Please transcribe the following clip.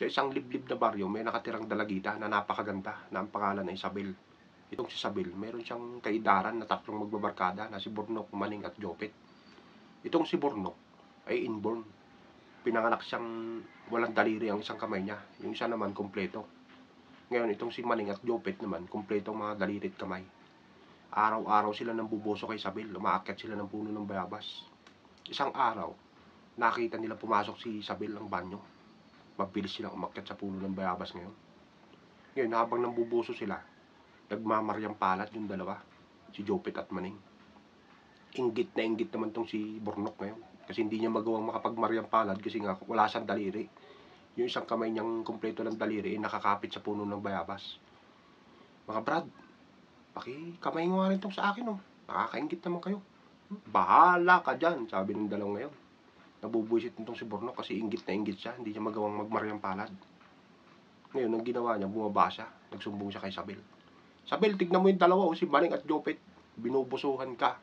Sa isang liblib na baryo, may nakatirang dalagita na napakaganda na ang pangalan ay Isabel. Itong si Isabel, meron siyang kaidaran na tatlong magbabarkada na si Burnok, Maning at Jopet. Itong si Burnok ay inborn. Pinanganak siyang walang daliri ang isang kamay niya. Yung isa naman, kompleto. Ngayon, itong si Maning at Jopet naman, kompleto mga daliri at kamay. Araw-araw sila nang buboso kay Isabel. Umaakyat sila ng puno ng bayabas. Isang araw, nakita nila pumasok si Isabel ang banyo. Mabilis silang umakyat sa puno ng bayabas ngayon. Ngayon, habang nambubuso sila, nagmamaryang palad yung dalawa, si Jopet at Maning. Inggit na inggit naman tong si Burnok ngayon. Kasi hindi niya magawang makapagmaryang palad kasi nga wala siyang daliri. Yung isang kamay niyang kompleto ng daliri ay nakakapit sa puno ng bayabas. Mga brad, pakikamay nga rin tong sa akin, oh. Nakakaingit naman kayo. Bahala ka dyan, sabi ng dalawang ngayon. Nabubuisit nitong si Burnok kasi inggit na inggit siya. Hindi niya magawang magmaryang palad. Ngayon, ang ginawa niya, bumaba siya. Nagsumbong siya kay Isabel. Isabel, tignan mo yung dalawa, si Maning at Jopet. Binubusuhan ka.